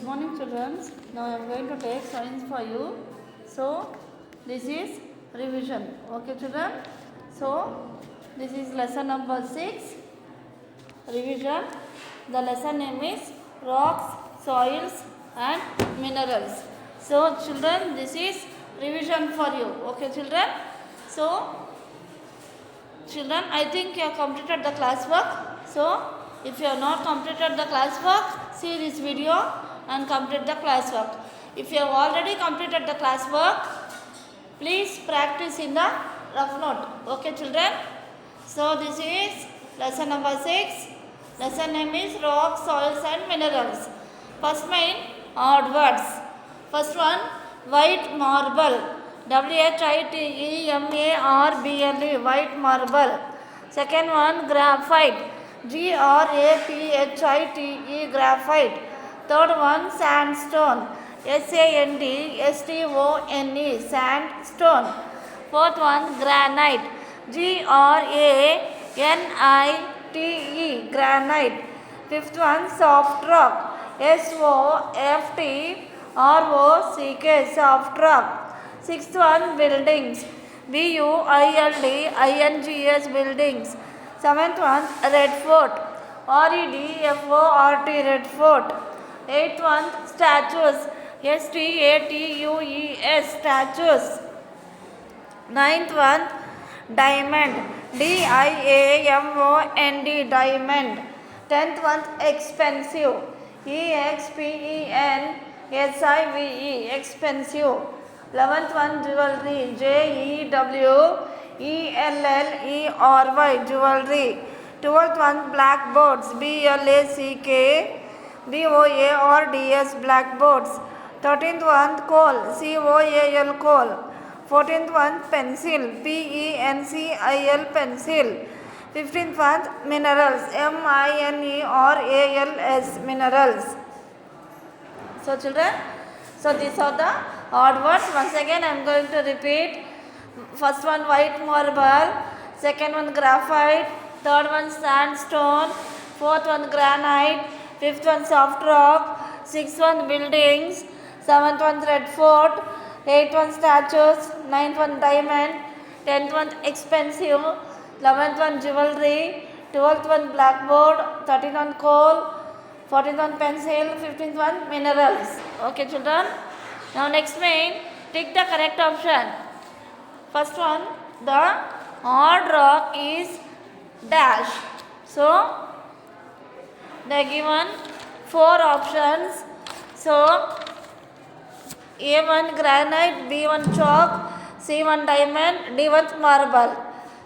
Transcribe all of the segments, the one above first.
morning, children. Now I am going to take science for you. So this is revision. Okay, children. So this is lesson number 6. Revision. The lesson name is rocks, soils, and minerals. So children, this is revision for you. Okay, children. So children, I think you have completed the classwork. So if you have not completed the classwork, see this video and complete the classwork. If you have already completed the classwork, please practice in the rough note. Okay, children. So this is lesson number 6. Lesson name is rocks, soils and minerals. First main odd words. First one, white marble. WHITEMARBLE, white marble. Second one, graphite. GRAPHITE, graphite. Third one, sandstone. SANDSTONE, sandstone. Fourth one, granite. GRANITE, granite. Fifth one, soft rock. SOFTROCK, soft rock. Sixth one, buildings. BUILDINGS, buildings. Seventh one, red fort. REDFORT, red fort. Eighth one, statues. STATUES, statues. Ninth one, diamond. DIAMOND, diamond. Tenth one, expensive. EXPENSIVE, expensive. 11th one, jewelry. JEWELLERY, jewelry. 12th one, blackboards. BLACKBOARDS, blackboards. 13th one, coal. COAL, coal. 14th one, pencil. PENCIL, pencil. 15th one, minerals. MINERALS, minerals. So children, so these are the odd words. Once again I am going to repeat. First one, white marble. Second one, graphite. Third one, sandstone. Fourth one, granite. Fifth one, soft rock. Sixth one, buildings. Seventh one, red fort. Eighth one, statues. Ninth one, diamond. 10th one, expensive. 11th one, jewelry. 12th one, blackboard. 13th one, coal. 14th one, pencil. 15th one, minerals. Okay, children. Now next main, take the correct option. First one, the odd rock is dash. So they are given 4 options. So A1 granite, B1 chalk, C1 diamond, D1 marble.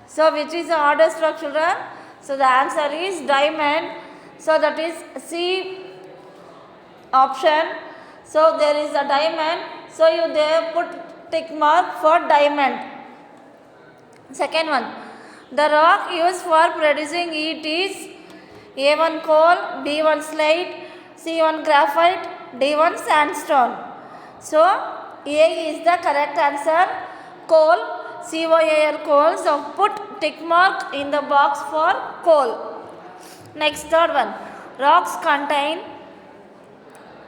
So which is the oddest rock, children? So the answer is diamond. So that is C option. So there is a diamond. So you there put tick mark for diamond. Second one, the rock used for producing it is A1 coal, B1 slate, C1 graphite, D1 sandstone. So A is the correct answer. Coal, COAL, coal. So put tick mark in the box for coal. Next, third one, rocks contain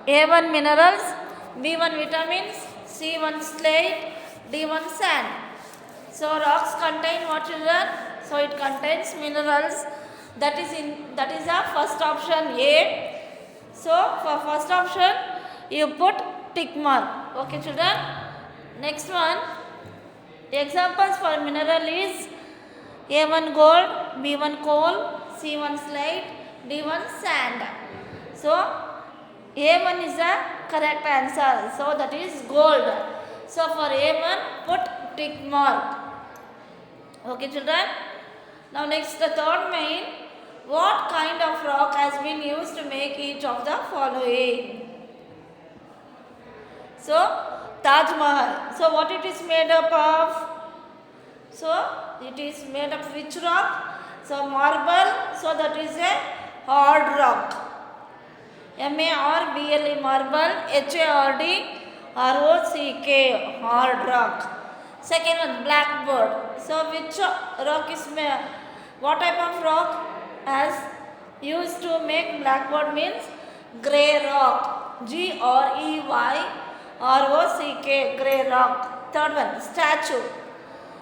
A1 minerals, B1 vitamins, C1 slate, D1 sand. So rocks contain what, children? So it contains minerals. That is the first option, A. So for first option you put tick mark. Okay, children. Next one, examples for mineral is A1 gold, B1 coal, C1 slate, D1 sand. So A1 is the correct answer. So that is gold. So for A1 put tick mark. Okay, children. Now next, the third main, what kind of rock has been used to make each of the following? So Taj Mahal. So what it is made up of? So it is made of which rock? So marble. So that is a hard rock. MARBLE, marble. HARDROCK, hard rock. Second one, blackboard. So which rock is made? What type of rock as used to make blackboard means grey rock. G-R-E-Y-R-O-C-K, grey rock. Third one, statue.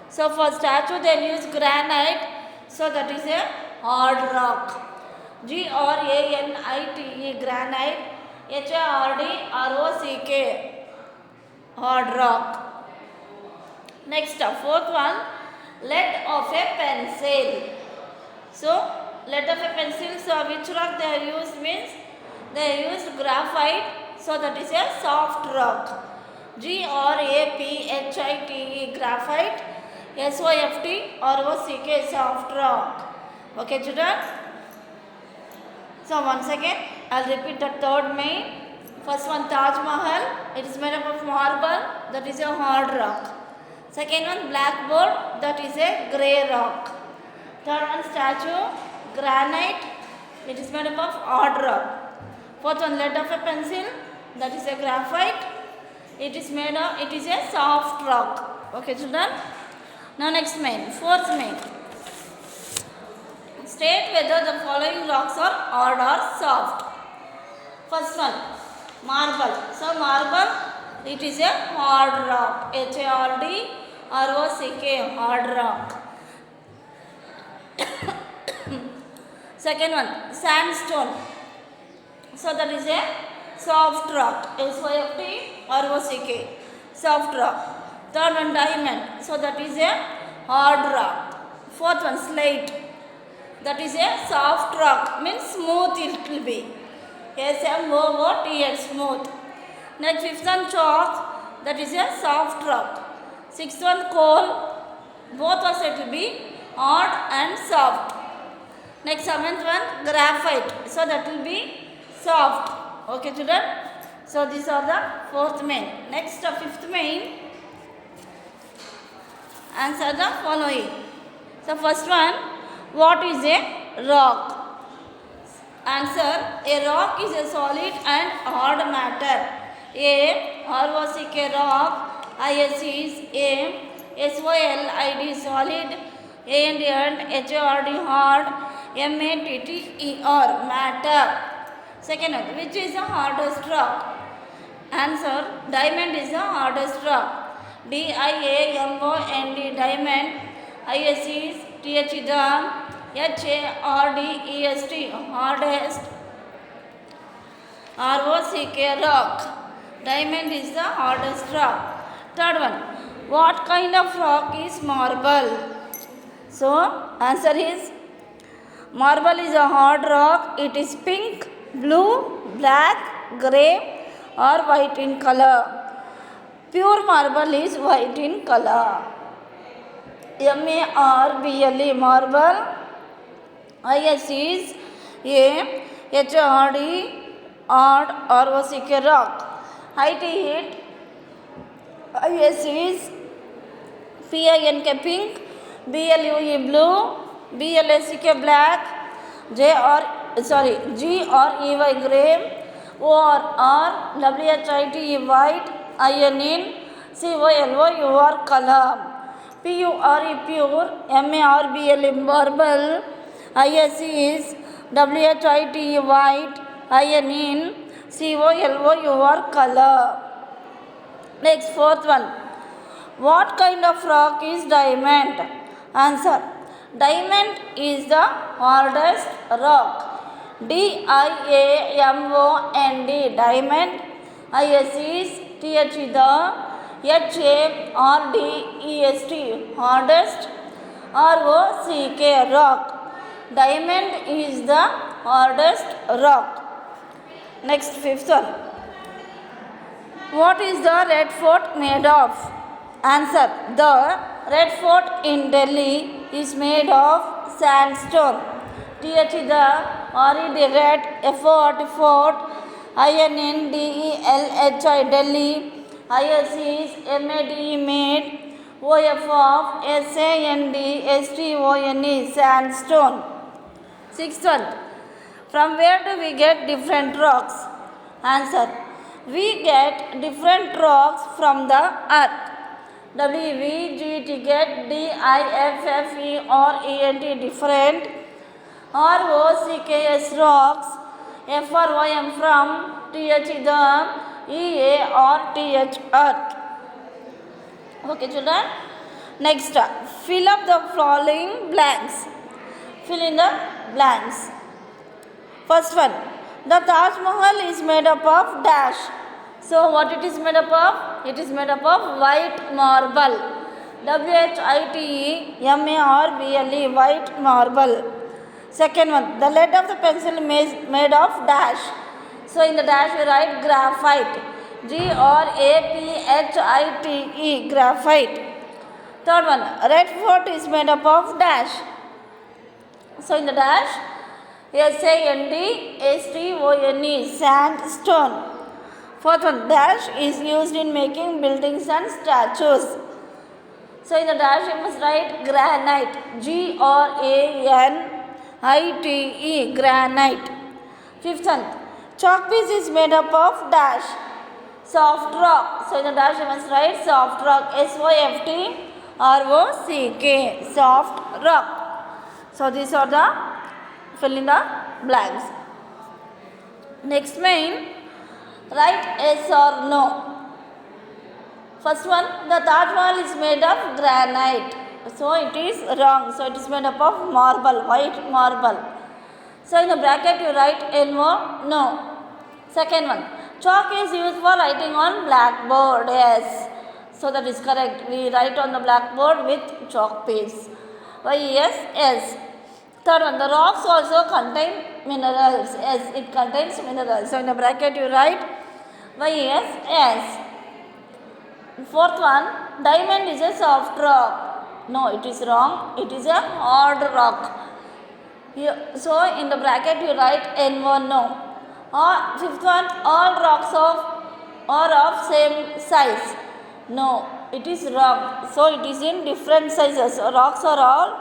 So for statue they use granite, so that is a hard rock. Granite, granite. Hardrock, hard rock. Next, fourth one, lead of a pencil. So lead of a pencil, so which rock they are used means they are used graphite, so that is a soft rock. Graphite, graphite. SOFT, soft rock. Okay, children. So once again, I'll repeat the third main. First one, Taj Mahal. It is made up of marble, that is a hard rock. Second one, blackboard, that is a grey rock. Third one, statue, granite, it is made up of hard rock. Fourth one, lead of a pencil, that is a graphite, it is a soft rock. Okay, children. Now next main, fourth main. State whether the following rocks are hard or soft. First one, marble. So marble, it is a hard rock. HARDROCK, hard rock. Second one, sandstone. So that is a soft rock. SOFTROCK, soft rock. Third one, diamond. So that is a hard rock. Fourth one, slate. That is a soft rock, means smooth it will be. SMOOTH, smooth. Next, fifth one, chalk. That is a soft rock. Sixth one, coal. Both are said to be hard and soft. Next, seventh one, graphite. So that will be soft. Okay, children. So these are the fourth main. Next, fifth main. Answer the following. So first one, what is a rock? Answer, a rock is a solid and hard matter. ROCK, rock. IS is SOLID, solid. And HARD, hard. MATTER, matter. Second one, which is the hardest rock? Answer, diamond is the hardest rock. DIAMOND, diamond. IS is TH, HARDEST, hardest. ROCK, rock. Diamond is the hardest rock. Third one, what kind of rock is marble? So answer is, marble is a hard rock. It is pink, blue, black, grey or white in color. Pure marble is white in color. MARBLE, marble. IS is HARD, hard. ROCK, rock. Height is IS is PINK, pink. BLUE, blue. BLACK, black. GREY, grey. ORR, WHITE, white. INN, COLOUR, color. PURE, pure. MARBLE, marble. IS is WHITE, white. INN, COLOUR, color. Next, fourth one. What kind of rock is diamond? Answer, diamond is the hardest rock. DIAMOND, diamond. IS is TH, the HARDEST, hardest. ROCK, rock. Diamond is the hardest rock. Next, fifth one. What is the Red Fort made of? Answer, the Red Fort in Delhi is made of sandstone. TH, the RED, red. FORT, fort. INNDELHI, Delhi. IS is MADE, made. OF of SANDSTONE, sandstone. Sixth one. From where do we get different rocks? Answer, we get different rocks from the earth. WVGT, get. DIFFERENT, different. ROCKS, rocks. F for YM from, TH is the EA or TH earth. Okay children. Next, fill up the following blanks. Fill in the blanks. First one, the Taj Mahal is made up of dash. So what it is made up of? It is made up of white marble. WHITEMARBLE, white marble. Second one, the lead of the pencil is made of dash. So in the dash we write graphite. GRAPHITE, graphite. Third one, red fort is made up of dash. So in the dash, SANDSTONE, sandstone. Fourth one, dash is used in making buildings and statues. So in the dash you must write granite, GRANITE, granite. Fifth one, chalk piece is made up of dash. Soft rock. So in the dash you must write soft rock, SOFTROCK, soft rock. So these are the fill in the blanks. Next main, write yes or no. First one, the Taj Mahal is made of granite. So it is wrong. So it is made up of marble, white marble. So in the bracket you write NO, no. Second one, chalk is used for writing on blackboard. Yes. So that is correct. We write on the blackboard with chalk piece. Why yes? Yes. Third one, the rocks also contain minerals. Yes, it contains minerals. So in the bracket you write why yes? Yes. Fourth one, diamond is a soft rock. No, it is wrong. It is a hard rock. So in the bracket you write N1, no. Or fifth one, all rocks are of same size. No, it is wrong. So it is in different sizes. Rocks are all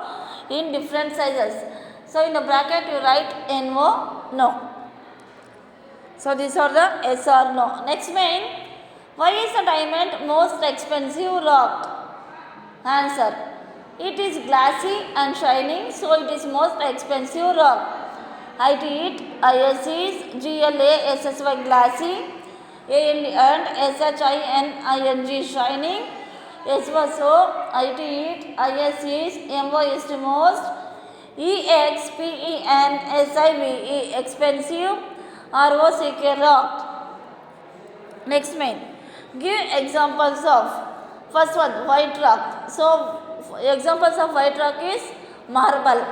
in different sizes. So in the bracket you write NO, no. So these are the yes or no. Next main, why is the diamond most expensive rock? Answer, it is glassy and shining, so it is most expensive rock. IT it, IS is GLASSY, glassy, and SHINING, shining. S was so, IT it, IS is MOST, most, EXPENSIVE, expensive, ROCK, rock. Next main, give examples of. First one, white rock. So examples of white rock is marble,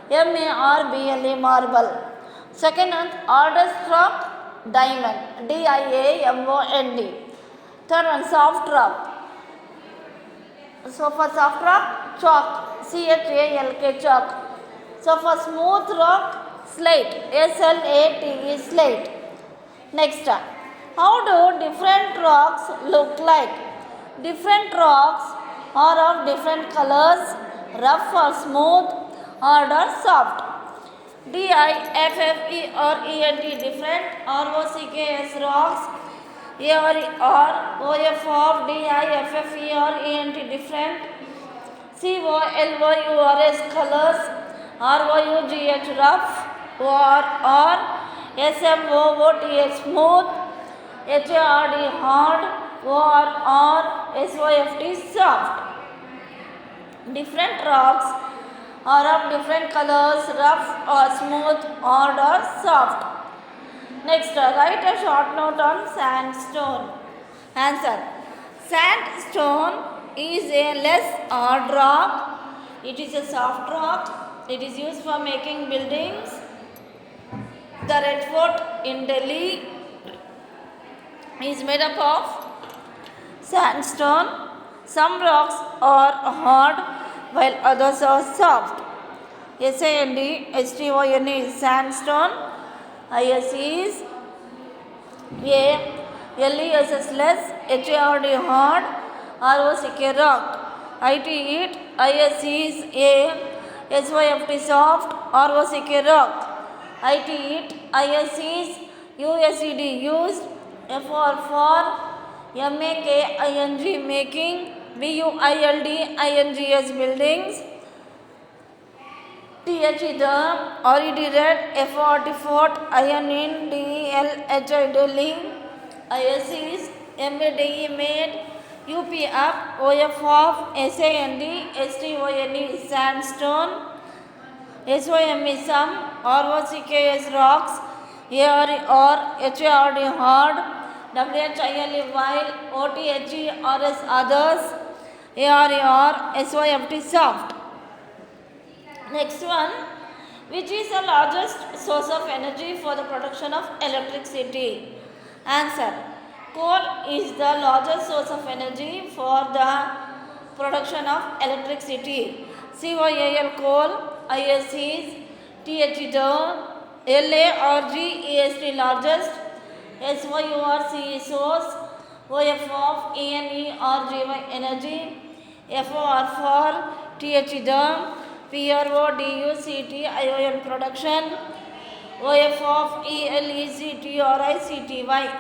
MARBLE, marble. Second one, hardest rock, diamond, DIAMOND. Third one, soft rock. So for soft rock, chalk, CHALK, chalk. So for smooth rock, slate, SLATE, slate. Next, how do different rocks look like? Different rocks are of different colors, rough or smooth, hard or soft. DIFFERENT, different. ROCKS, rocks. OF of DIFFERENT, different. COLOURS, colors. ROUGH, rough. Or SMOOTH, smooth. HARD, hard. or SOFT, soft. Different rocks are of different colors, rough or smooth, hard or soft. Next, write a short note on sandstone. Answer, sandstone is a less hard rock. It is a soft rock. It is used for making buildings. The Red Fort in Delhi is made up of sandstone. Some rocks are hard while others are soft. SANDSTONE is sandstone. IS is LESS less. HARD hard. ROCK rock. IT it. IS is SYFT soft. ROCK rock. IT it. IS is USED used. FR for MAKING making. BUILDINGS buildings. TH the Red F44 Iron DL Delhi ISCs MDE made UP up OF of SAND STONE sandstone SOME some ROCKS rocks AR or HARD hard WHILE while OTHE RS others ARER SYFT soft. Next one, which is the largest source of energy for the production of electricity? Answer, coal is the largest source of energy for the production of electricity. COAL coal, ISCs, THE LARG EST largest, SYORCE source, OF of ENE or GY energy, FOR for THE PRODUCT ION production, OF of ELECTRICTY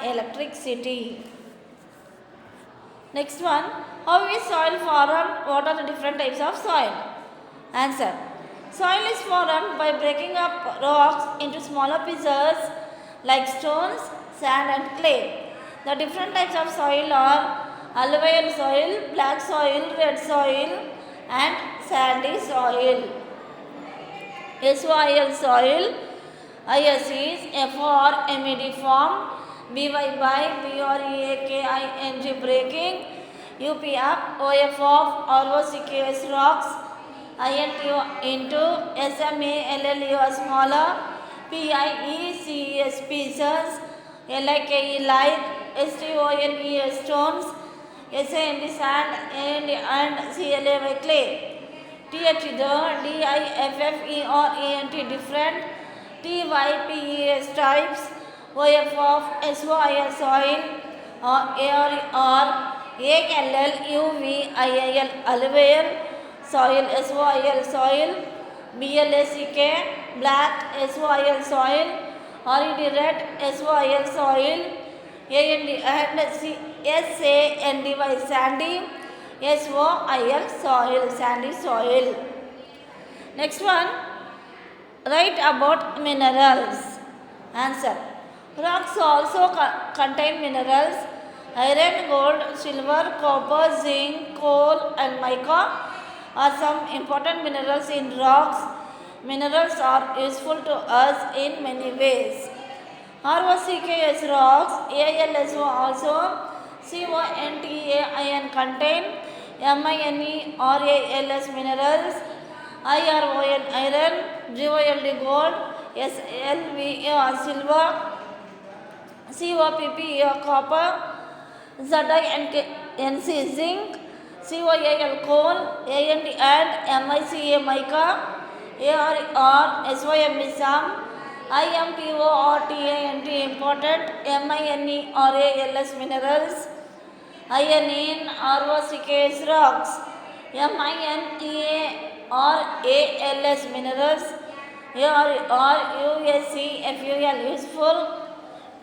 electricity. Next one, how is soil formed? What are the different types of soil? Answer, soil is formed by breaking up rocks into smaller pieces like stones, sand and clay. The different types of soil are alluvial soil, black soil, red soil and sandy soil. SOIL soil, ISCs FOR MED form, BY by BREAKING breaking, UP up OF of ROCKS rocks, INT into SMALLU smaller, PIECES pieces, LIKE like, STONE stones, SAND sand and CLAY clay. TH the DIFFERENT different, TYPES types, OF of SOIL soil or ALL UVIIL alluvial soil SOIL soil, BLACK black SOIL soil, RED red SOIL soil, AND SANDY sandy SOIL soil, sandy soil. Next one, write about minerals. Answer, rocks also contain minerals. Iron, gold, silver, copper, zinc, coal and mica are some important minerals in rocks. Minerals are useful to us in many ways. ROCKS rocks, ALSO also, CONTAIN contain, MINERALS minerals, IRON iron, GOLD gold, SLVA silver, COPP copper, ZINC zinc, COAL coal, AND MICA mica, ARR SYM some, IMPORTANT important, MINERALS minerals, INN ROCKS rocks, MINERALS minerals, USCFUL useful,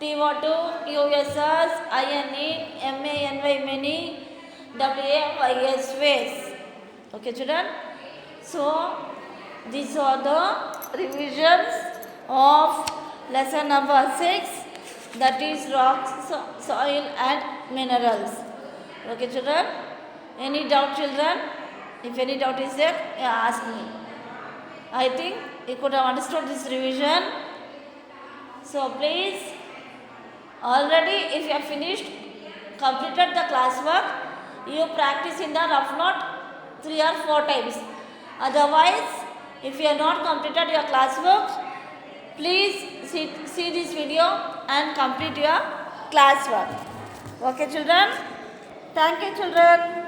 TO2 USS, INE MANY many, WAYS ways. Okay children, so these are the revisions of lesson number 6, that is rocks, soil and minerals. Okay children, any doubt children? If any doubt is there, ask me. I think you could have understood this revision. So please, already if you have finished, completed the classwork, you practice in the rough note 3 or 4 times. Otherwise, if you have not completed your classwork, please see this video and complete your classwork. Okay children? Thank you children.